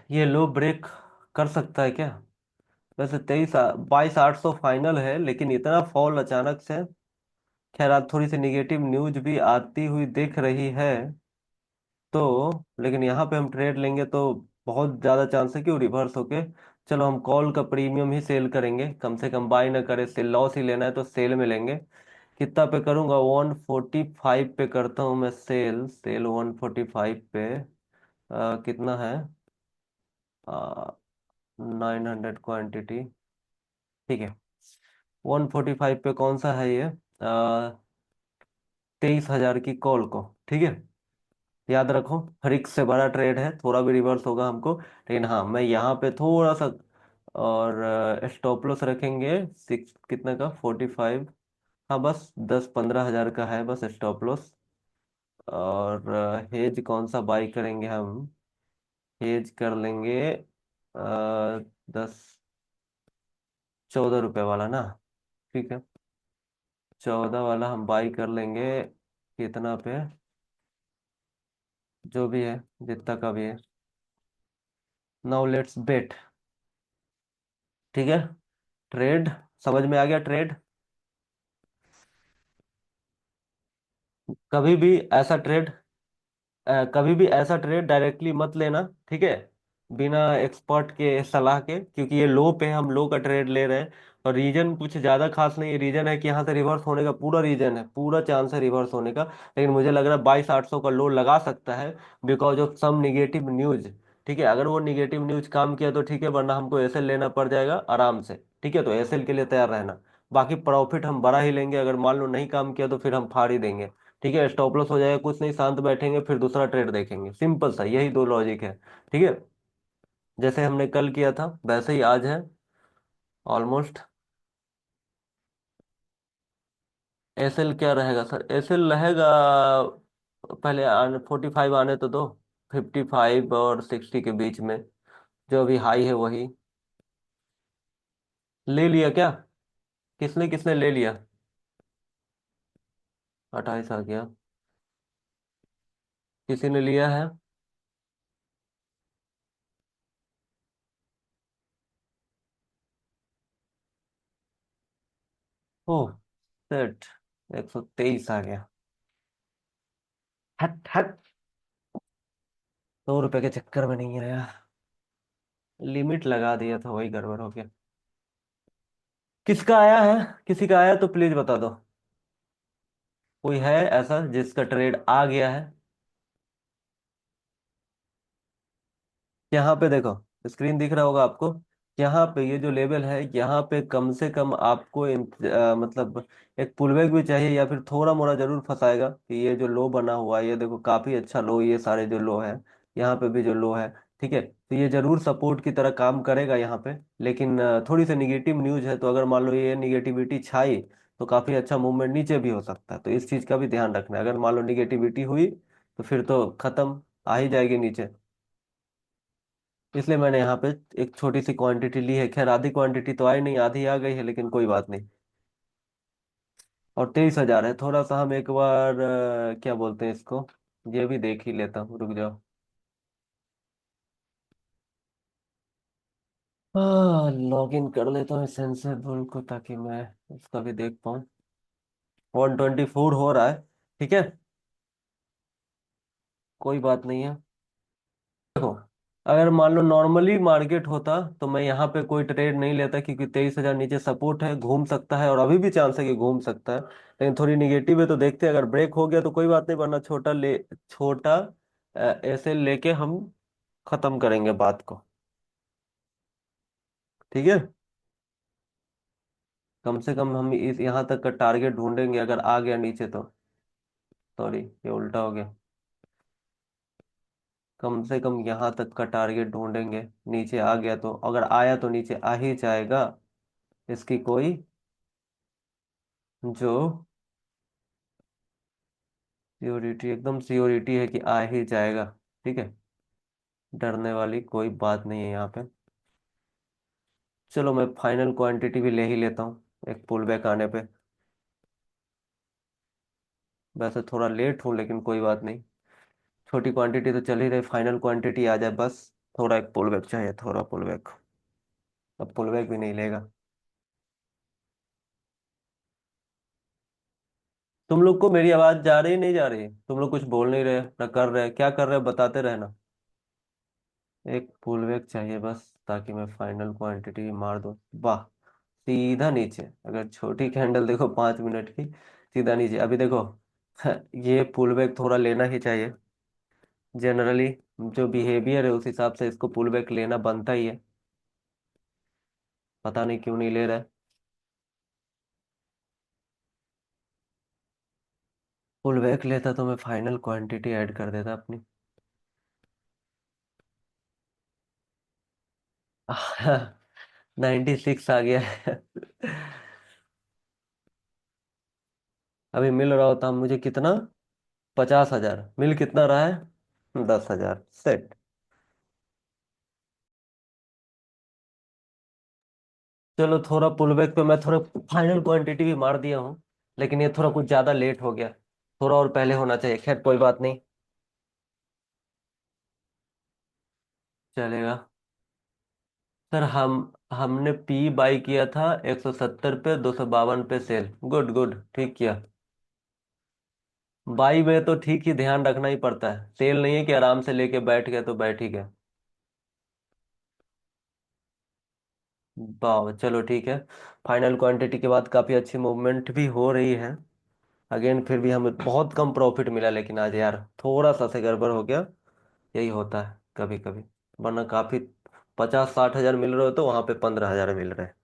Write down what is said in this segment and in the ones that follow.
ये लो ब्रेक कर सकता है क्या? वैसे 22,800 फाइनल है, लेकिन इतना फॉल अचानक से। खैर, आज थोड़ी सी निगेटिव न्यूज भी आती हुई दिख रही है। तो लेकिन यहाँ पे हम ट्रेड लेंगे तो बहुत ज़्यादा चांस है कि वो रिवर्स होके। चलो, हम कॉल का प्रीमियम ही सेल करेंगे, कम से कम बाय ना करे, सेल लॉस ही लेना है तो सेल में लेंगे। कितना पे करूंगा? 145 पे करता हूँ मैं सेल। सेल 145 पे। कितना है? 900 क्वांटिटी। ठीक है। 145 पे कौन सा है ये? 23,000 की कॉल को। ठीक है। याद रखो, रिस्क से बड़ा ट्रेड है, थोड़ा भी रिवर्स होगा हमको, लेकिन हाँ, मैं यहाँ पे थोड़ा सा और स्टॉप लॉस रखेंगे। सिक्स कितना का? 45। हाँ, बस 10-15 हज़ार का है बस स्टॉप लॉस। और हेज कौन सा बाई करेंगे हम? हेज कर लेंगे 10-14 रुपए वाला ना। ठीक है। 14 वाला हम बाई कर लेंगे। कितना पे? जो भी है, जितना का भी है। नाउ लेट्स बेट। ठीक है। ट्रेड समझ में आ गया? ट्रेड कभी भी ऐसा ट्रेड कभी भी ऐसा ट्रेड डायरेक्टली मत लेना। ठीक है। बिना एक्सपर्ट के सलाह के, क्योंकि ये लो पे हम लो का ट्रेड ले रहे हैं। और रीजन कुछ ज्यादा खास नहीं है, रीजन है कि यहाँ से रिवर्स होने का पूरा रीजन है, पूरा चांस है रिवर्स होने का। लेकिन मुझे लग रहा है 22,800 का लो लगा सकता है, because of some negative news. ठीक है, अगर वो निगेटिव न्यूज काम किया तो ठीक है, वरना हमको एसएल लेना पड़ जाएगा आराम से। ठीक है, तो एसएल के लिए तैयार रहना। बाकी प्रॉफिट हम बड़ा ही लेंगे, अगर मान लो नहीं काम किया तो फिर हम फाड़ ही देंगे। ठीक है, स्टॉप लॉस हो जाएगा, कुछ नहीं, शांत बैठेंगे, फिर दूसरा ट्रेड देखेंगे। सिंपल सा यही दो लॉजिक है। ठीक है। जैसे हमने कल किया था वैसे ही आज है ऑलमोस्ट। एसएल क्या रहेगा सर? एसएल रहेगा, पहले आने 45 आने तो दो। 55 और 60 के बीच में, जो अभी हाई है वही। ले लिया क्या? किसने किसने ले लिया? 28 आ गया। किसी ने लिया है? ओह, सेट। 123 आ गया। हट हट। 2 रुपए के चक्कर में नहीं आया। लिमिट लगा दिया था, वही गड़बड़ हो गया। किसका आया है? किसी का आया तो प्लीज बता दो। कोई है ऐसा जिसका ट्रेड आ गया है? यहाँ पे देखो, स्क्रीन दिख रहा होगा आपको। यहाँ पे ये जो लेवल है, यहाँ पे कम से कम आपको मतलब एक पुलबैक भी चाहिए, या फिर थोड़ा मोड़ा जरूर फंसाएगा कि ये जो लो बना हुआ है, ये देखो काफी अच्छा लो, ये सारे जो लो है, यहाँ पे भी जो लो है। ठीक है, तो ये जरूर सपोर्ट की तरह काम करेगा यहाँ पे। लेकिन थोड़ी सी निगेटिव न्यूज है, तो अगर मान लो ये निगेटिविटी छाई तो काफी अच्छा मूवमेंट नीचे भी हो सकता है, तो इस चीज का भी ध्यान रखना है। अगर मान लो निगेटिविटी हुई तो फिर तो खत्म, आ ही जाएगी नीचे। इसलिए मैंने यहाँ पे एक छोटी सी क्वांटिटी ली है। खैर, आधी क्वांटिटी तो आई नहीं, आधी आ गई है, लेकिन कोई बात नहीं। और 23,000 है। थोड़ा सा हम एक बार क्या बोलते हैं इसको, ये भी देख ही लेता हूँ, रुक जाओ। लॉग इन कर लेता हूँ सेंसेबल को, ताकि मैं उसका भी देख पाऊँ। 124 हो रहा है। ठीक है, कोई बात नहीं है। देखो, अगर मान लो नॉर्मली मार्केट होता तो मैं यहाँ पे कोई ट्रेड नहीं लेता, क्योंकि 23,000 नीचे सपोर्ट है, घूम सकता है, और अभी भी चांस है कि घूम सकता है। लेकिन थोड़ी निगेटिव है, तो देखते हैं, अगर ब्रेक हो गया तो कोई बात नहीं, वरना छोटा ऐसे लेके हम खत्म करेंगे बात को। ठीक है। कम से कम हम इस यहाँ तक का टारगेट ढूंढेंगे, अगर आ गया नीचे तो। सॉरी, ये उल्टा हो गया। कम से कम यहाँ तक का टारगेट ढूंढेंगे, नीचे आ गया तो, अगर आया तो नीचे आ ही जाएगा। इसकी कोई जो श्योरिटी, एकदम श्योरिटी है कि आ ही जाएगा। ठीक है, डरने वाली कोई बात नहीं है यहाँ पे। चलो, मैं फाइनल क्वांटिटी भी ले ही लेता हूँ एक पुल बैक आने पे। वैसे थोड़ा लेट हूँ, लेकिन कोई बात नहीं। छोटी क्वांटिटी तो चल ही रही, फाइनल क्वांटिटी आ जाए बस। थोड़ा एक पुल बैक चाहिए, थोड़ा पुल बैक। अब पुल बैक भी नहीं लेगा। तुम लोग को मेरी आवाज जा रही नहीं जा रही? तुम लोग कुछ बोल नहीं रहे ना कर रहे, क्या कर रहे बताते रहना। एक पुल बैक चाहिए बस, ताकि मैं फाइनल क्वांटिटी मार दूं। वाह, सीधा नीचे। अगर छोटी कैंडल देखो 5 मिनट की, सीधा नीचे अभी देखो। ये पुल बैक थोड़ा लेना ही चाहिए। जनरली जो बिहेवियर है उस हिसाब से इसको पुल बैक लेना बनता ही है। पता नहीं क्यों नहीं ले रहा है। पुल बैक लेता तो मैं फाइनल क्वांटिटी ऐड कर देता अपनी। 96 आ गया है। अभी मिल रहा होता मुझे कितना, 50,000। मिल कितना रहा है? 10,000 सेट। चलो थोड़ा पुल बैक पे मैं थोड़ा फाइनल क्वांटिटी भी मार दिया हूँ, लेकिन ये थोड़ा कुछ ज्यादा लेट हो गया। थोड़ा और पहले होना चाहिए, खैर कोई बात नहीं। चलेगा। सर हमने पी बाई किया था 170 पे, 252 पे सेल। गुड गुड, ठीक किया। बाई में तो ठीक ही ध्यान रखना ही पड़ता है, सेल नहीं है कि आराम से लेके बैठ गए तो बैठ ही गए। वाह चलो ठीक है। फाइनल क्वांटिटी के बाद काफी अच्छी मूवमेंट भी हो रही है। अगेन फिर भी हमें बहुत कम प्रॉफिट मिला, लेकिन आज यार थोड़ा सा से गड़बड़ हो गया। यही होता है कभी कभी। वरना काफी 50-60 हजार मिल रहे हो तो वहां पे 15,000 मिल रहे हैं।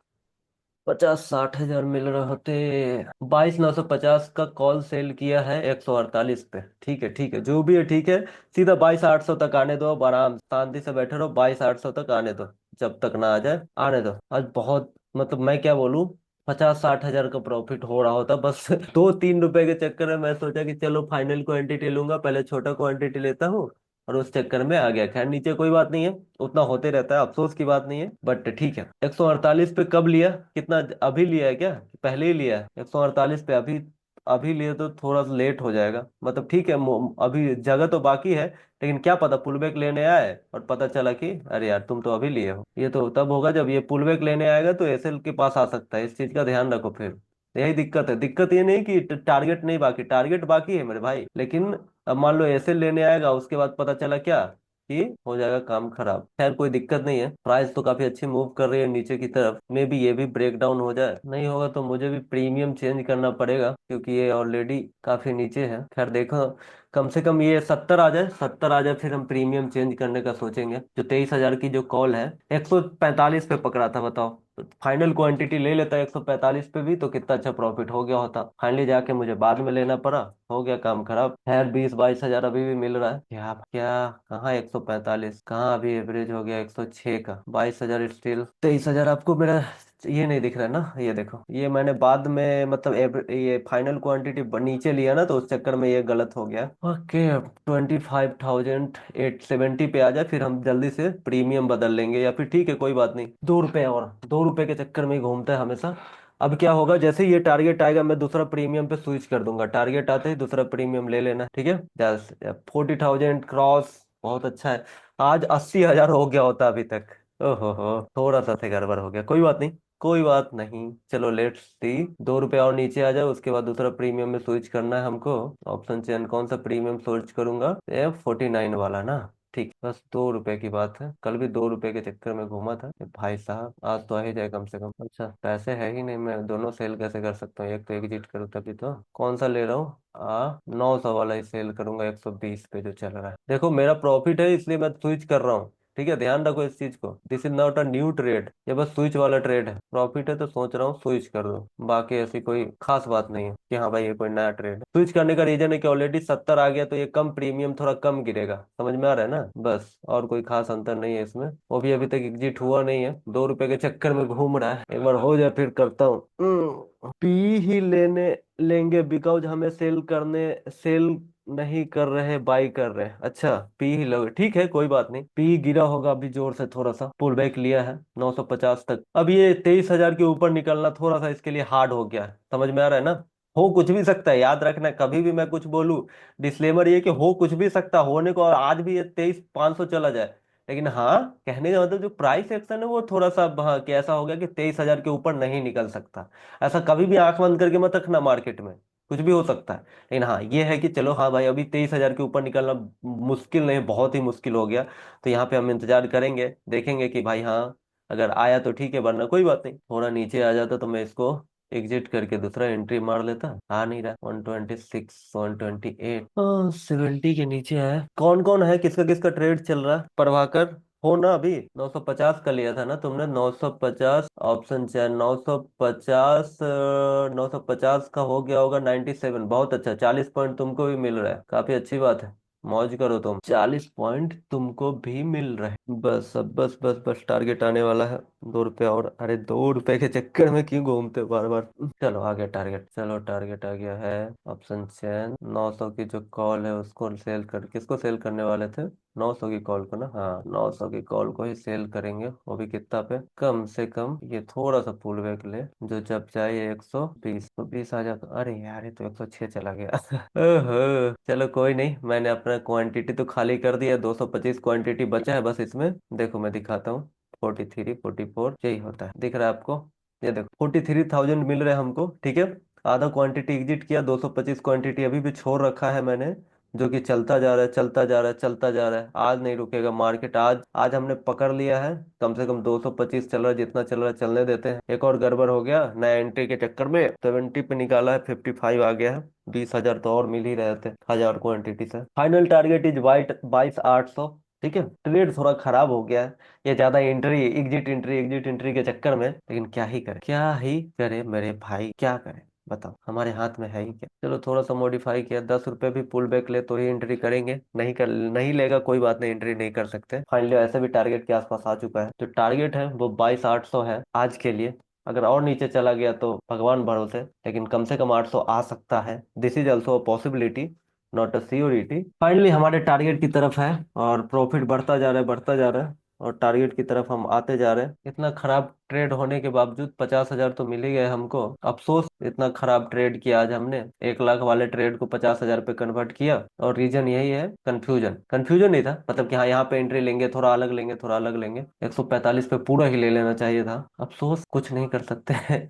50-60 हजार मिल रहे होते। 22,950 का कॉल सेल किया है 148 पे। ठीक है ठीक है, जो भी है ठीक है। सीधा 22,800 तक आने दो, अब आराम शांति से बैठे रहो, 22,800 तक आने दो। जब तक ना आ जाए आने दो। आज बहुत मतलब मैं क्या बोलूं, 50-60 हजार का प्रॉफिट हो रहा होता बस। 2-3 रुपए के चक्कर में मैं सोचा कि चलो फाइनल क्वांटिटी लूंगा, पहले छोटा क्वांटिटी लेता हूँ। और उस चक्कर में आ गया। खैर नीचे कोई बात नहीं है, उतना होते रहता है, अफसोस की बात नहीं है, बट ठीक है। 148 पे कब लिया? कितना, अभी लिया है क्या? पहले ही लिया है 148 पे अभी? अभी लिए तो थोड़ा सा लेट हो जाएगा, मतलब ठीक है। अभी जगह तो बाकी है, लेकिन क्या पता पुल बैक लेने आए और पता चला कि अरे यार तुम तो अभी लिए हो। ये तो तब होगा जब ये पुल बैक लेने आएगा तो एसएल के पास आ सकता है, इस चीज का ध्यान रखो फिर। यही दिक्कत है। दिक्कत ये नहीं कि टारगेट नहीं, बाकी टारगेट बाकी है मेरे भाई, लेकिन अब मान लो एसएल लेने आएगा, उसके बाद पता चला क्या कि हो जाएगा काम खराब। खैर कोई दिक्कत नहीं है, प्राइस तो काफी अच्छी मूव कर रही है नीचे की तरफ। मे भी ये भी ब्रेक डाउन हो जाए, नहीं होगा तो मुझे भी प्रीमियम चेंज करना पड़ेगा, क्योंकि ये ऑलरेडी काफी नीचे है। खैर देखो, कम से कम ये 70 आ जाए, 70 आ जाए फिर हम प्रीमियम चेंज करने का सोचेंगे। जो 23,000 की जो कॉल है, 145 पे पकड़ा था बताओ। फाइनल क्वांटिटी ले लेता 145 पे भी तो कितना अच्छा प्रॉफिट हो गया होता। फाइनली जाके मुझे बाद में लेना पड़ा, हो गया काम खराब। खैर 20-22 हजार अभी भी मिल रहा है। क्या क्या, कहाँ 145, कहाँ अभी एवरेज हो गया 106 का। 22,000 स्टिल। 23,000 आपको मेरा ये नहीं दिख रहा है ना? ये देखो, ये मैंने बाद में मतलब ये फाइनल क्वांटिटी नीचे लिया ना, तो उस चक्कर में ये गलत हो गया। ओके, 25,870 पे आ जाए फिर हम जल्दी से प्रीमियम बदल लेंगे, या फिर ठीक है कोई बात नहीं। 2 रुपए और, 2 रुपए के चक्कर में ही घूमता है हमेशा। अब क्या होगा, जैसे ही ये टारगेट आएगा मैं दूसरा प्रीमियम पे स्विच कर दूंगा। टारगेट आते ही दूसरा प्रीमियम ले लेना, ठीक है। जस्ट 40,000 क्रॉस, बहुत अच्छा है। आज 80,000 हो गया होता अभी तक। ओहो हो, थोड़ा सा से गड़बड़ हो गया, कोई बात नहीं। कोई बात नहीं, चलो लेट्स सी। 2 रुपए और नीचे आ जाए, उसके बाद दूसरा प्रीमियम में स्विच करना है हमको। ऑप्शन चेंज, कौन सा प्रीमियम स्विच करूंगा? F49 वाला ना। ठीक, बस 2 रुपए की बात है। कल भी 2 रुपए के चक्कर में घूमा था भाई साहब, आज तो आ ही जाए कम से कम। अच्छा पैसे है ही नहीं, मैं दोनों सेल कैसे कर सकता हूँ? एक तो एग्जिट करूँ तभी तो। कौन सा ले रहा हूँ? 900 वाला ही सेल करूंगा, 120 पे जो चल रहा है। देखो मेरा प्रॉफिट है इसलिए मैं स्विच कर रहा हूँ। ठीक है, ध्यान रखो इस चीज को। This is not a new trade, ये बस स्विच वाला ट्रेड है। प्रॉफिट है तो सोच रहा हूँ स्विच कर दो, बाकी ऐसी कोई खास बात नहीं है कि हाँ भाई ये कोई नया ट्रेड है। स्विच करने का रीजन है कि ऑलरेडी 70 आ गया तो ये कम प्रीमियम थोड़ा कम गिरेगा, समझ में आ रहा है ना? बस, और कोई खास अंतर नहीं है इसमें। वो भी अभी तक एग्जिट हुआ नहीं है, 2 रुपए के चक्कर में घूम रहा है। एक बार हो जाए फिर करता हूँ। पी ही लेने लेंगे, बिकॉज हमें सेल करने, सेल नहीं कर रहे, बाई कर रहे हैं। अच्छा पी ही लोगे, ठीक है कोई बात नहीं। पी गिरा होगा अभी जोर से, थोड़ा सा पुल बैक लिया है 950 तक। अब ये 23,000 के ऊपर निकलना थोड़ा सा इसके लिए हार्ड हो गया है, समझ में आ रहा है ना? हो कुछ भी सकता है, याद रखना कभी भी मैं कुछ बोलूं, डिस्क्लेमर ये कि हो कुछ भी सकता है होने को, और आज भी ये 23,500 चला जाए। लेकिन हाँ, कहने का मतलब जो प्राइस एक्शन है वो थोड़ा सा, हाँ, कि ऐसा हो गया कि 23,000 के ऊपर नहीं निकल सकता। ऐसा कभी भी आंख बंद करके मत रखना, मार्केट में कुछ भी हो सकता है। लेकिन हाँ, ये है कि चलो हाँ भाई, अभी 23,000 के ऊपर निकलना मुश्किल नहीं, बहुत ही मुश्किल हो गया। तो यहाँ पे हम इंतजार करेंगे, देखेंगे कि भाई हाँ, अगर आया तो ठीक है, वरना कोई बात नहीं। थोड़ा नीचे आ जाता तो मैं इसको एग्जिट करके दूसरा एंट्री मार लेता। आ नहीं रहा, 126, 128, 70 के नीचे है। कौन कौन है, किसका किसका ट्रेड चल रहा है, प्रभाकर हो ना? अभी 950 का लिया था ना तुमने, 950 ऑप्शन चैन, 950, 950 का हो गया होगा 97। बहुत अच्छा, 40 पॉइंट तुमको भी मिल रहा है, काफी अच्छी बात है। मौज करो तुम, 40 पॉइंट तुमको भी मिल रहे हैं। बस अब बस बस बस टारगेट आने वाला है। 2 रुपये और, अरे 2 रुपए के चक्कर में क्यों घूमते हो बार बार। चलो आ गया टारगेट, चलो टारगेट आ गया है। ऑप्शन चेन 900 की जो कॉल है उसको सेल कर, किसको सेल करने वाले थे? 900 की कॉल को ना, हाँ 900 की कॉल को ही सेल करेंगे। वो भी कितना पे, कम से कम ये थोड़ा सा पुल बैक ले, जो जब जाए 120, तो 20 आ जाता। अरे यार, ये तो 106 चला गया। ओहो, चलो कोई नहीं, मैंने अपना क्वांटिटी तो खाली कर दिया, 225 क्वांटिटी बचा है बस इसमें। देखो मैं दिखाता हूँ, 43, 44 यही होता है, दिख रहा है आपको? ये देखो 43,000 मिल रहे हैं हमको, ठीक है। आधा क्वांटिटी एग्जिट किया, 225 क्वांटिटी अभी भी छोड़ रखा है मैंने, जो कि चलता जा रहा है, चलता जा रहा है, चलता जा रहा है। आज नहीं रुकेगा मार्केट, आज आज हमने पकड़ लिया है। कम से कम 225 चल रहा है, जितना चल रहा है चलने देते हैं। एक और गड़बड़ हो गया नया एंट्री के चक्कर में, 70 पे निकाला है, 55 आ गया है। 20,000 तो और मिल ही रहे थे 1,000 क्वांटिटी से। Final target is white 22,800। ठीक है, ट्रेड थोड़ा खराब हो गया है, ये ज्यादा entry exit entry exit entry के चक्कर में। लेकिन क्या ही करे, क्या ही करे मेरे भाई, क्या करे बताओ, हमारे हाथ में है ही क्या। चलो थोड़ा सा मॉडिफाई किया, 10 रुपए भी पुल बैक ले तो ही एंट्री करेंगे, नहीं कर, नहीं लेगा कोई बात नहीं, एंट्री नहीं कर सकते। फाइनली ऐसे भी टारगेट के आसपास आ चुका है। जो टारगेट है वो 22,800 है आज के लिए। अगर और नीचे चला गया तो भगवान भरोसे, लेकिन कम से कम 800 आ सकता है। This is also a possibility, not a सियोरिटी। Finally हमारे टारगेट की तरफ है, और प्रॉफिट बढ़ता जा रहा है, बढ़ता जा रहा है, और टारगेट की तरफ हम आते जा रहे हैं। इतना खराब ट्रेड होने के बावजूद 50,000 तो मिल ही गए हमको। अफसोस, इतना खराब ट्रेड किया आज हमने, 1 लाख वाले ट्रेड को 50,000 पे कन्वर्ट किया। और रीजन यही है, कंफ्यूजन। कंफ्यूजन नहीं था, मतलब कि हाँ यहाँ पे एंट्री लेंगे, थोड़ा अलग लेंगे, थोड़ा अलग लेंगे, 145 पे पूरा ही ले लेना चाहिए था। अफसोस, कुछ नहीं कर सकते हैं।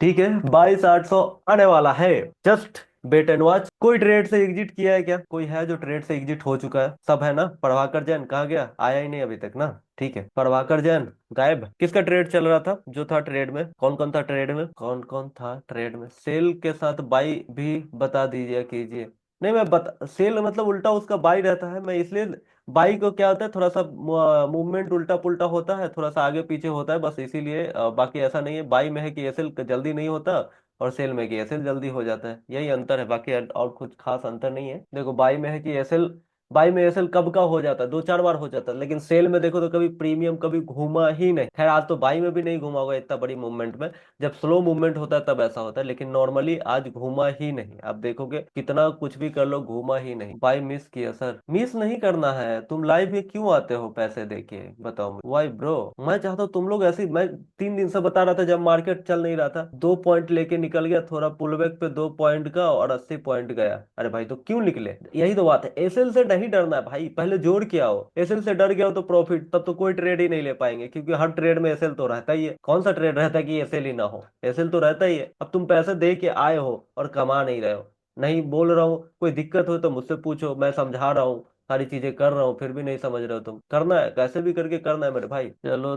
ठीक है, 22,800 आने वाला है। Just wait and watch. कोई ट्रेड से एग्जिट किया है क्या? कोई है जो ट्रेड से एग्जिट हो चुका है? सब है ना? प्रभाकर जैन कहाँ गया, आया ही नहीं अभी तक ना। ठीक है, प्रभाकर जैन गायब। किसका ट्रेड चल रहा था, जो था ट्रेड में? कौन कौन था ट्रेड में, कौन कौन था ट्रेड में? सेल के साथ बाई भी बता दीजिए, कीजिए। नहीं, मैं बता, सेल मतलब उल्टा उसका बाई रहता है, मैं इसलिए। बाई को क्या होता है, थोड़ा सा मूवमेंट उल्टा पुल्टा होता है, थोड़ा सा आगे पीछे होता है, बस इसीलिए। बाकी ऐसा नहीं है। बाई में है कि एसएल जल्दी नहीं होता, और सेल में कि एसएल जल्दी हो जाता है, यही अंतर है। बाकी और कुछ खास अंतर नहीं है। देखो बाई में है कि एसएल, बाई में एसएल कब का हो जाता है, 2-4 बार हो जाता है। लेकिन सेल में देखो तो कभी प्रीमियम कभी घूमा ही नहीं। खैर आज तो बाई में भी नहीं घूमा होगा इतना बड़ी मूवमेंट में। जब स्लो मूवमेंट होता है तब ऐसा होता है, लेकिन नॉर्मली आज घूमा ही नहीं। आप देखोगे कितना कुछ भी कर लो, घूमा ही नहीं। बाई मिस किया सर, मिस नहीं करना है। तुम लाइव में क्यों आते हो पैसे देके, बताओ मुझे। वाई ब्रो, मैं चाहता हूँ तुम लोग ऐसे मैं 3 दिन से बता रहा था, जब मार्केट चल नहीं रहा था, 2 पॉइंट लेके निकल गया, थोड़ा पुलबैक पे 2 पॉइंट का, और 80 पॉइंट गया। अरे भाई तो क्यों निकले? यही तो बात है, एसएल से नहीं डरना है भाई, पहले जोड़ के आओ। एसएल से डर गया हो तो प्रॉफिट, तब तो कोई ट्रेड ही नहीं ले पाएंगे, क्योंकि हर ट्रेड में एसएल तो रहता ही है। कौन सा ट्रेड रहता है कि एसएल ही ना हो? एसएल तो रहता ही है। अब तुम पैसे दे के आए हो और कमा नहीं रहे हो। नहीं बोल रहा हूँ, कोई दिक्कत हो तो मुझसे पूछो, मैं समझा रहा हूँ, सारी चीजें कर रहा हूँ, फिर भी नहीं समझ रहे हो तुम। करना है, कैसे भी करके करना है मेरे भाई। चलो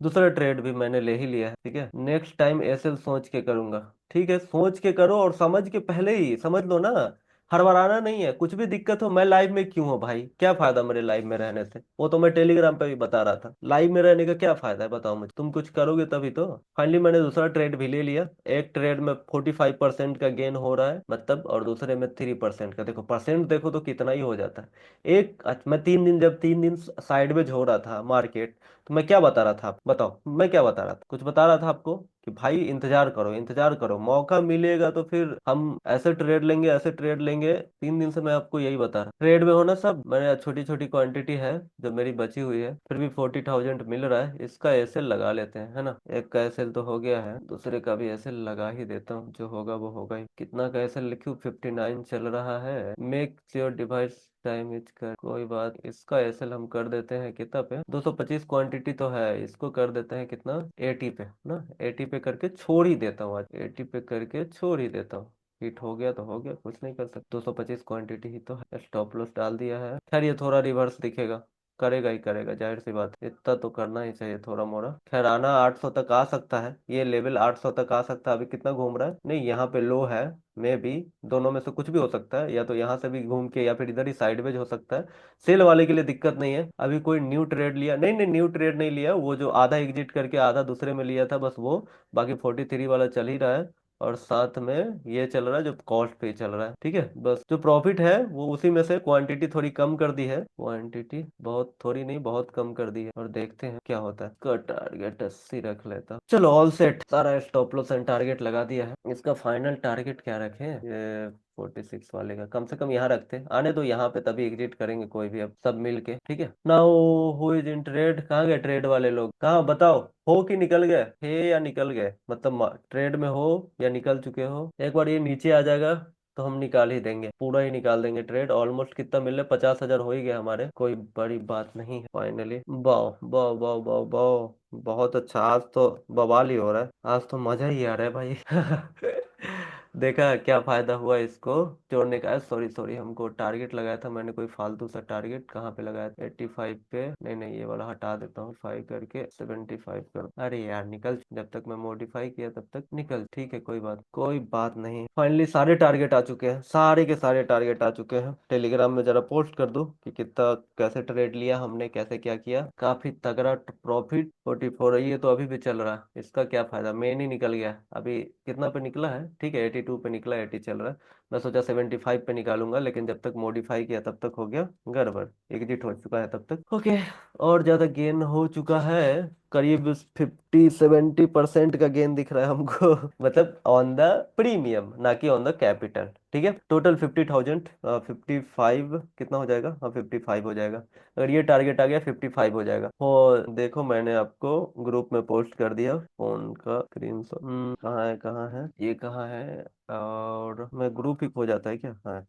दूसरा ट्रेड भी मैंने ले ही लिया है, ठीक है। नेक्स्ट टाइम एसएल सोच के करूंगा। ठीक है, सोच के करो, और समझ के, पहले ही समझ लो ना। हड़बड़ाना नहीं है, कुछ भी दिक्कत हो। मैं लाइव में क्यों हूँ भाई, क्या फायदा मेरे लाइव में रहने से? वो तो मैं टेलीग्राम पे भी बता रहा था, लाइव में रहने का क्या फायदा है बताओ मुझे। तुम कुछ करोगे तभी तो। फाइनली मैंने दूसरा ट्रेड भी ले लिया। एक ट्रेड में 45% का गेन हो रहा है, मतलब, और दूसरे में 3% का। देखो परसेंट देखो तो कितना ही हो जाता है। मैं 3 दिन, जब 3 दिन साइडवेज हो रहा था मार्केट, तो मैं क्या बता रहा था, आप बताओ, मैं क्या बता रहा था? कुछ बता रहा था आपको कि भाई इंतजार करो, इंतजार करो, मौका मिलेगा तो फिर हम ऐसे ट्रेड लेंगे, ऐसे ट्रेड लेंगे। 3 दिन से मैं आपको यही बता रहा, ट्रेड में होना सब। मैंने छोटी छोटी क्वांटिटी है जो मेरी बची हुई है, फिर भी 40,000 मिल रहा है। इसका एसएल लगा लेते हैं, है ना। एक का एसएल तो हो गया है, दूसरे का भी एसएल लगा ही देता हूँ, जो होगा वो होगा ही। कितना का एसएल लिखूं? 59 चल रहा है। Make your device time is कर, कोई बात, इसका एसएल हम कर देते हैं कितना पे, 225 क्वांटिटी तो है, इसको कर देते हैं कितना, 80 पे ना, 80 पे करके छोड़ ही देता हूँ आज, 80 पे करके छोड़ ही देता हूँ। हिट हो गया तो हो गया, कुछ नहीं कर सकते, 225 क्वांटिटी ही तो है। स्टॉप लॉस डाल दिया है। खैर ये थोड़ा रिवर्स दिखेगा, करेगा ही करेगा, जाहिर सी बात है, इतना तो करना ही चाहिए थोड़ा मोड़ा। खैर आना 800 तक आ सकता है, ये लेवल 800 तक आ सकता है। अभी कितना घूम रहा है, नहीं यहाँ पे लो है, मे भी दोनों में से कुछ भी हो सकता है, या तो यहाँ से भी घूम के या फिर इधर ही साइडवेज हो सकता है। सेल वाले के लिए दिक्कत नहीं है। अभी कोई न्यू ट्रेड लिया नहीं, नहीं न्यू ट्रेड नहीं लिया, वो जो आधा एग्जिट करके आधा दूसरे में लिया था बस वो, बाकी 43 वाला चल ही रहा है। और साथ में ये चल रहा है जो कॉस्ट पे चल रहा है, ठीक है। बस जो प्रॉफिट है वो उसी में से क्वांटिटी थोड़ी कम कर दी है, क्वांटिटी बहुत थोड़ी नहीं बहुत कम कर दी है, और देखते हैं क्या होता है। का टारगेट 80 रख लेता हूं। चलो ऑल सेट, सारा स्टॉप लॉस एंड टारगेट लगा दिया है। इसका फाइनल टारगेट क्या रखें, ये 46 वाले का कम से कम यहाँ रखते हैं, आने दो यहाँ पे तभी एग्जिट करेंगे कोई भी, अब सब मिल के, ठीक है। Now who is in trade, कहाँ गए ट्रेड वाले लोग, कहाँ बताओ, हो कि निकल गए हे या निकल गए, मतलब ट्रेड में हो या निकल चुके हो। एक बार ये नीचे आ जाएगा तो हम निकाल ही देंगे, पूरा ही निकाल देंगे ट्रेड। ऑलमोस्ट कितना मिल रहा है, 50,000 हो ही गया हमारे, कोई बड़ी बात नहीं है। फाइनली बाओ बाओ बाओ बाओ बाओ, बहुत अच्छा, आज तो बवाल ही हो रहा है, आज तो मजा ही आ रहा है भाई। देखा क्या फायदा हुआ इसको जोड़ने का, सॉरी सॉरी, हमको टारगेट लगाया था मैंने कोई फालतू सा टारगेट, कहाँ पे लगाया था, 85 पे, नहीं नहीं ये वाला हटा देता हूँ, 5 करके 75 कर, अरे यार निकल, जब तक मैं मॉडिफाई किया तब तक निकल, ठीक है कोई बात नहीं। फाइनली सारे टारगेट आ चुके हैं, सारे के सारे टारगेट आ चुके हैं। टेलीग्राम में जरा पोस्ट कर दो कि कितना कैसे ट्रेड लिया हमने, कैसे क्या किया, काफी तगड़ा प्रॉफिट, 44 है, ये तो अभी भी चल रहा है, इसका क्या फायदा, मेन ही निकल गया अभी। कितना पे निकला है, ठीक है 82 पे निकला, 80 चल रहा है। मैं सोचा 75 पे निकालूंगा, लेकिन जब तक मॉडिफाई किया तब तक हो गया गड़बड़, एग्जिट हो चुका है तब तक, ओके। और ज्यादा गेन हो चुका है, करीब 50-70% का गेन दिख रहा है हमको। मतलब ऑन द प्रीमियम, ना कि ऑन द कैपिटल, ठीक है। टोटल 50,000, 55 कितना हो जाएगा, हाँ 55 हो जाएगा। अगर ये टारगेट आ गया 55 हो जाएगा। और देखो मैंने आपको ग्रुप में पोस्ट कर दिया फोन का स्क्रीनशॉट, कहाँ है ये, कहाँ है, और मैं ग्रुप ही खो जाता है क्या, हाँ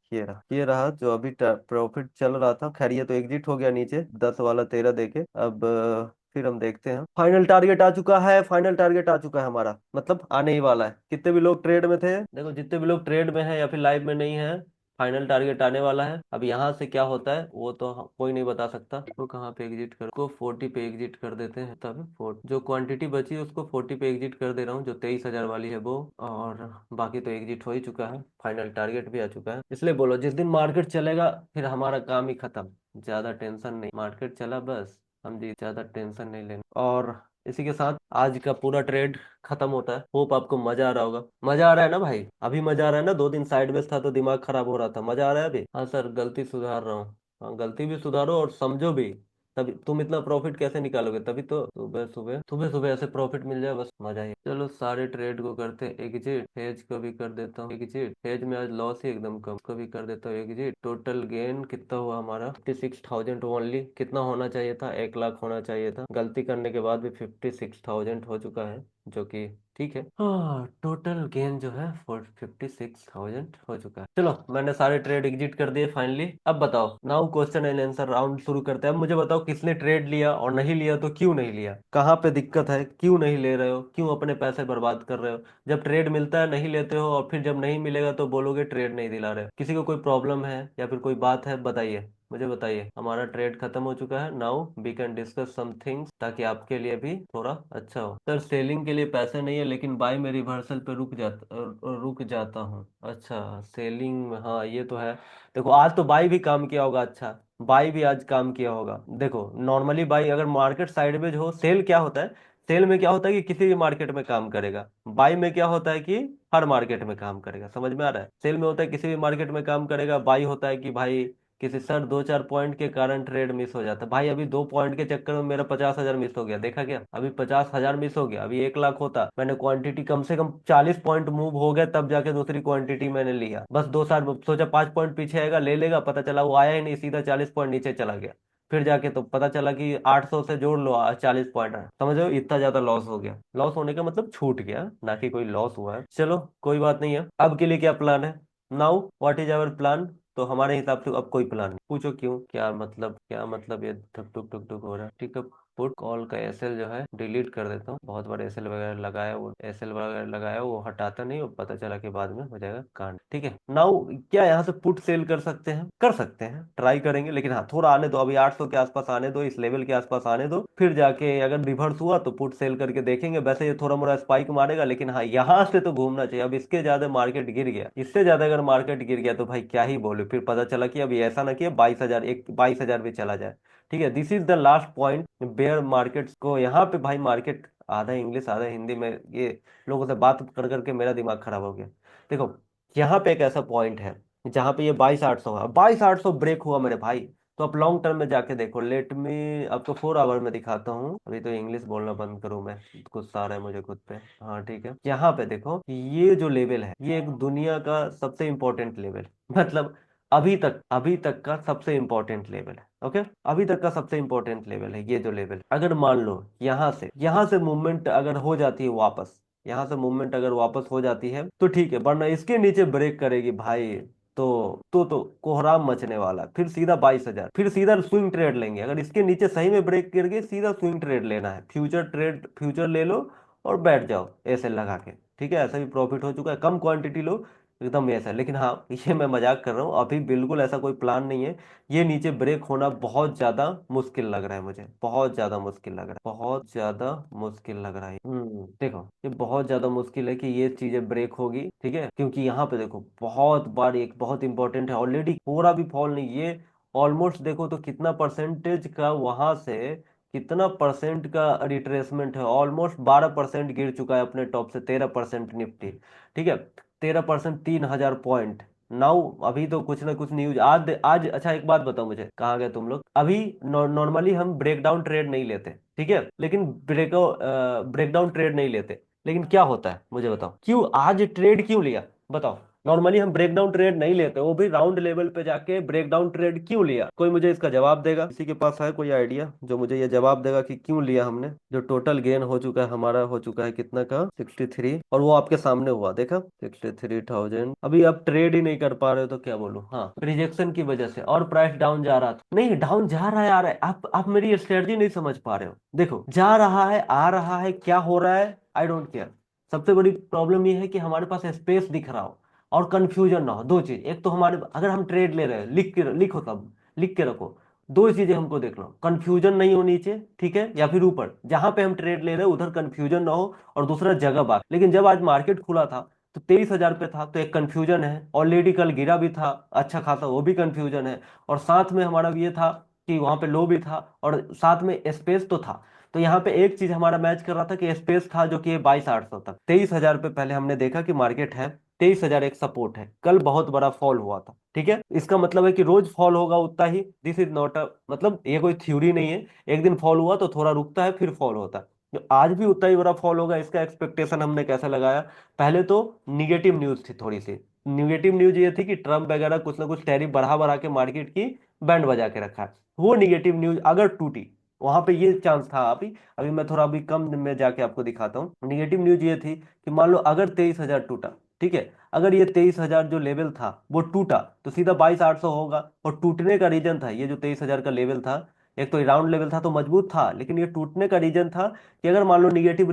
ये रहा जो अभी प्रॉफिट चल रहा था। खैर ये तो एग्जिट हो गया नीचे, 10 वाला 13 देके। अब फिर हम देखते हैं, फाइनल टारगेट आ चुका है, फाइनल टारगेट आ चुका है हमारा, मतलब आने ही वाला है। कितने भी लोग ट्रेड में थे, देखो जितने भी लोग ट्रेड में है या फिर लाइव में नहीं है, फाइनल टारगेट आने वाला है। अब यहाँ से क्या होता है वो तो कोई नहीं बता सकता। तो कहाँ पे एग्जिट कर, को 40 पे एग्जिट कर देते हैं, तब जो क्वांटिटी बची है उसको 40 पे एग्जिट कर दे रहा हूँ, जो 23,000 वाली है वो। और बाकी तो एग्जिट हो ही चुका है, फाइनल टारगेट भी आ चुका है। इसलिए बोलो जिस दिन मार्केट चलेगा फिर हमारा काम ही खत्म, ज्यादा टेंशन नहीं, मार्केट चला बस हम जी, ज्यादा टेंशन नहीं लेना। और इसी के साथ आज का पूरा ट्रेड खत्म होता है। होप आपको मजा आ रहा होगा, मजा आ रहा है ना भाई, अभी मजा आ रहा है ना, 2 दिन साइडवेज था तो दिमाग खराब हो रहा था, मजा आ रहा है अभी, हाँ सर गलती सुधार रहा हूँ, हाँ गलती भी सुधारो और समझो भी, तभी तुम इतना प्रॉफिट कैसे निकालोगे, तभी तो सुबह सुबह सुबह सुबह ऐसे प्रॉफिट मिल जाए बस मजा ही। चलो सारे ट्रेड को करते हैं एग्जिट, हेज को भी कर देता हूँ एग्जिट, हेज में आज लॉस ही एकदम कम, को भी कर देता हूँ एग्जिट। टोटल गेन कितना हुआ हमारा, 56,000 ओनली, कितना होना चाहिए था, 1 लाख होना चाहिए था, गलती करने के बाद भी 56,000 हो चुका है, जो कि ठीक है। हाँ टोटल गेन जो है 56,000 हो चुका है। चलो मैंने सारे ट्रेड एग्जिट कर दिए फाइनली। अब बताओ, now question and answer round शुरू करते हैं। अब मुझे बताओ किसने ट्रेड लिया और नहीं लिया तो क्यों नहीं लिया, कहाँ पे दिक्कत है, क्यों नहीं ले रहे हो, क्यों अपने पैसे बर्बाद कर रहे हो। जब ट्रेड मिलता है नहीं लेते हो, और फिर जब नहीं मिलेगा तो बोलोगे ट्रेड नहीं दिला रहे हो। किसी को कोई प्रॉब्लम है या फिर कोई बात है, बताइए मुझे बताइए। हमारा ट्रेड खत्म हो चुका है, now we can discuss some things, ताकि आपके लिए भी थोड़ा अच्छा हो। सर सेलिंग के लिए पैसे नहीं है, लेकिन बाय में रिवर्सल पे रुक जाता हूँ, अच्छा सेलिंग, हाँ ये तो है। देखो आज तो बाय भी काम किया होगा, अच्छा बाय भी आज काम किया होगा। देखो नॉर्मली बाय अगर मार्केट साइडवेज हो, सेल क्या होता है, सेल में क्या होता है कि किसी भी मार्केट में काम करेगा, बाय में क्या होता है कि हर मार्केट में काम करेगा, समझ में आ रहा है। सेल में होता है किसी भी मार्केट में काम करेगा, बाय होता है कि भाई किसी सर 2-4 पॉइंट के कारण ट्रेड मिस हो जाता है। भाई अभी 2 पॉइंट के चक्कर में मेरा 50,000 मिस हो गया, देखा क्या, अभी 50,000 मिस हो गया। अभी 1 लाख होता, मैंने क्वांटिटी कम से कम 40 पॉइंट मूव हो गया, तब जाके दूसरी क्वांटिटी मैंने लिया। बस 2 साल सोचा 5 पॉइंट पीछे आएगा ले लेगा, पता चला वो आया ही नहीं, सीधा 40 पॉइंट नीचे चला गया। फिर जाके तो पता चला कि 800 से जोड़ लो 40 पॉइंट है, समझ लो इतना ज्यादा लॉस हो गया। लॉस होने का मतलब छूट गया, ना कि कोई लॉस हुआ है। चलो कोई बात नहीं है, अब के लिए क्या प्लान है, now what is our plan. तो हमारे हिसाब से अब कोई प्लान नहीं। पूछो क्यों, क्या मतलब ये टुक टुक टुक टुक हो रहा है। ठीक है, पुट कॉल का एसएल जो है डिलीट कर देता हूँ। बहुत बार एसएल वगैरह लगाया, वो एसएल वगैरह लगाया वो हटाता नहीं, वो पता चला कि बाद में हो जाएगा कांड। ठीक है, नाउ क्या यहाँ से पुट सेल कर सकते हैं? कर सकते हैं, ट्राई करेंगे, लेकिन हाँ थोड़ा आने दो, अभी 800 के आसपास आने दो, इस लेवल के आसपास आने दो, फिर जाके अगर रिवर्स हुआ तो पुट सेल करके देखेंगे। वैसे ये थोड़ा मोड़ा स्पाइक मारेगा, लेकिन हाँ यहाँ से तो घूमना चाहिए। अब इसके ज्यादा मार्केट गिर गया, इससे ज्यादा अगर मार्केट गिर गया तो भाई क्या ही बोले, फिर पता चला कि अभी ऐसा ना कि 22,000, एक 22,000 भी चला जाए। ठीक है, this is the last point bear markets को। यहाँ पे भाई मार्केट आधा इंग्लिश आधा हिंदी में, ये लोगों से बात कर करके मेरा दिमाग खराब हो गया। देखो, यहाँ पे एक ऐसा पॉइंट है जहाँ पे ये 22,800 है, 22,800 ब्रेक हुआ मेरे भाई, तो आप लॉन्ग टर्म में जाके देखो। लेट मी आपको 4 आवर में दिखाता हूँ। अभी तो इंग्लिश बोलना बंद करूँ मैं, गुस्सा आ रहा है मुझे खुद पे। हाँ ठीक है, यहाँ पे देखो ये जो लेवल है ये एक दुनिया का सबसे इंपॉर्टेंट लेवल, मतलब अभी तक का सबसे इंपॉर्टेंट लेवल है। ओके, अभी तक का सबसे इंपॉर्टेंट लेवल है ये जो लेवल। अगर मान लो यहाँ से मूवमेंट अगर हो जाती है वापस, यहाँ से मूवमेंट अगर वापस हो जाती है तो ठीक है, वरना इसके नीचे ब्रेक करेगी भाई तो कोहराम मचने वाला है। फिर सीधा 22,000, फिर सीधा स्विंग ट्रेड लेंगे। अगर इसके नीचे सही में ब्रेक कर गई, सीधा स्विंग ट्रेड लेना है, फ्यूचर ले लो और बैठ जाओ ऐसे लगा के। ठीक है, ऐसा भी प्रॉफिट हो चुका है, कम क्वांटिटी लो, एकदम ऐसा। लेकिन हाँ ये मैं मजाक कर रहा हूँ, अभी बिल्कुल ऐसा कोई प्लान नहीं है। ये नीचे ब्रेक होना बहुत ज्यादा मुश्किल लग रहा है मुझे, बहुत ज्यादा मुश्किल लग रहा है, बहुत ज्यादा मुश्किल लग रहा है। देखो ये बहुत ज्यादा मुश्किल है कि ये चीजें ब्रेक होगी। ठीक है, क्योंकि यहाँ पे देखो बहुत बार, एक बहुत इंपॉर्टेंट है, ऑलरेडी थोड़ा भी फॉल नहीं, ये ऑलमोस्ट देखो तो कितना परसेंटेज का वहां से, कितना परसेंट का रिट्रेसमेंट है, ऑलमोस्ट 12% गिर चुका है अपने टॉप से, 13% निफ्टी। ठीक है, 13%, 3,000 पॉइंट। नाउ अभी तो कुछ ना कुछ न्यूज आज आज अच्छा एक बात बताओ मुझे, कहाँ गए तुम लोग? अभी नॉर्मली हम ब्रेकडाउन ट्रेड नहीं लेते, ठीक है, लेकिन ब्रेकडाउन ट्रेड नहीं लेते, लेकिन क्या होता है मुझे बताओ, क्यों आज ट्रेड क्यों लिया? बताओ। नॉर्मली हम ब्रेकडाउन ट्रेड नहीं लेते, वो भी राउंड लेवल पे जाके ब्रेकडाउन ट्रेड क्यों लिया? कोई मुझे इसका जवाब देगा? किसी के पास है कोई आइडिया जो मुझे ये जवाब देगा कि क्यों लिया हमने? जो टोटल गेन हो चुका है हमारा, हो चुका है कितना का, 63, और वो आपके सामने हुआ, देखा 63,000। अभी आप ट्रेड ही नहीं कर पा रहे हो तो क्या बोलूं। हाँ, रिजेक्शन की वजह से, और प्राइस डाउन जा रहा था, नहीं डाउन जा रहा है, आ रहा है, आप मेरी स्ट्रेटजी नहीं समझ पा रहे हो। देखो जा रहा है, आ रहा है, क्या हो रहा है, आई डोंट केयर। सबसे बड़ी प्रॉब्लम ये है कि हमारे पास स्पेस दिख रहा हो और कंफ्यूजन ना हो। दो चीज, एक तो हमारे, अगर हम ट्रेड ले रहे हैं, लिखो, तब लिख के रखो। दो चीजें हमको देखना, कंफ्यूजन नहीं हो नीचे, ठीक है, या फिर ऊपर जहां पे हम ट्रेड ले रहे हैं उधर कंफ्यूजन ना हो, और दूसरा जगह बात। लेकिन जब आज मार्केट खुला था तो 23,000 पे था, तो एक कंफ्यूजन है, ऑलरेडी कल गिरा भी था अच्छा खासा, वो भी कंफ्यूजन है, और साथ में हमारा ये था कि वहां पे लो भी था, और साथ में स्पेस तो था। तो यहाँ पे एक चीज हमारा मैच कर रहा था कि स्पेस था, जो कि 22,800 तक, 23,000 पे पहले हमने देखा कि मार्केट है, 23,000 एक सपोर्ट है। कल बहुत बड़ा फॉल हुआ था, ठीक है, इसका मतलब है कि रोज फॉल होगा उतना ही, दिस इज नॉट अ, मतलब ये कोई थ्योरी नहीं है। एक दिन फॉल हुआ तो थोड़ा रुकता है, फिर फॉल होता है। तो आज भी उतना ही बड़ा फॉल होगा, इसका एक्सपेक्टेशन हमने कैसा लगाया? पहले तो निगेटिव न्यूज थी, थोड़ी सी निगेटिव न्यूज ये थी कि ट्रम्प वगैरह कुछ ना कुछ टैरिफ बढ़ा बढ़ा के मार्केट की बैंड बजा के रखा है। वो निगेटिव न्यूज अगर टूटी, वहां पे ये चांस था। अभी अभी मैं थोड़ा अभी कम में जाके आपको दिखाता हूँ। निगेटिव न्यूज ये थी कि मान लो अगर 23,000 टूटा, ठीक है, अगर ये 23,000 जो लेवल था वो टूटा तो सीधा 22,800 होगा। और टूटने का रीजन था, ये जो 23,000 का लेवल था, एक तो राउंड लेवल था तो मजबूत था, लेकिन ये टूटने का रीजन था कि अगर मान लो निगेटिव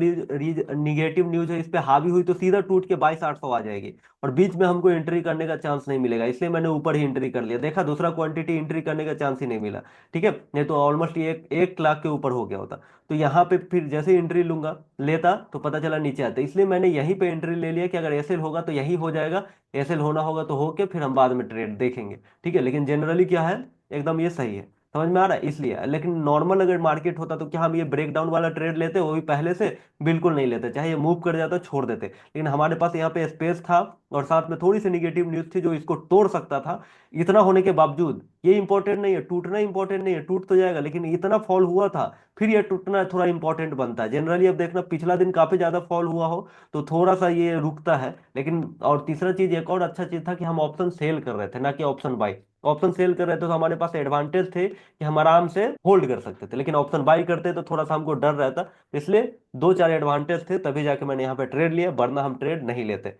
न्यूज है इस पे हावी हुई तो सीधा टूट के 22,800 आ जाएगी, और बीच में हमको एंट्री करने का चांस नहीं मिलेगा। इसलिए मैंने ऊपर ही एंट्री कर लिया, देखा दूसरा क्वांटिटी एंट्री करने का चांस ही नहीं मिला। ठीक है, नहीं तो ऑलमोस्ट ये 1 लाख के ऊपर हो गया होता। तो यहाँ पे फिर जैसे एंट्री लूंगा, लेता तो पता चला नीचे आता, इसलिए मैंने यहीं पे एंट्री ले लिया कि अगर एसएल होगा तो यही हो जाएगा, एसएल होना होगा तो होके फिर हम बाद में ट्रेड देखेंगे। ठीक है, लेकिन जनरली क्या है, एकदम ये सही है, समझ में आ रहा है, इसलिए। लेकिन नॉर्मल अगर मार्केट होता तो क्या हम ये ब्रेकडाउन वाला ट्रेड लेते? वो भी पहले से बिल्कुल नहीं लेते, चाहे ये मूव कर जाता छोड़ देते। लेकिन हमारे पास यहाँ पे स्पेस था, और साथ में थोड़ी सी निगेटिव न्यूज थी जो इसको तोड़ सकता था। इतना होने के बावजूद ये इंपॉर्टेंट नहीं है, टूटना इंपॉर्टेंट नहीं है, टूट तो जाएगा, लेकिन इतना फॉल हुआ था, फिर ये टूटना थोड़ा इंपॉर्टेंट बनता है। जनरली अब देखना, पिछला दिन काफी ज्यादा फॉल हुआ हो तो थोड़ा सा ये रुकता है, लेकिन। और तीसरा चीज, एक और अच्छा चीज था कि हम ऑप्शन सेल कर रहे थे ना कि ऑप्शन बाई। ऑप्शन सेल कर रहे थे तो हमारे पास एडवांटेज थे कि हम आराम से होल्ड कर सकते थे, लेकिन ऑप्शन बाई करते तो थोड़ा सा हमको डर रहता। इसलिए दो चार एडवांटेज थे, तभी जाके मैंने यहाँ पे ट्रेड लिया, वरना हम ट्रेड नहीं लेते।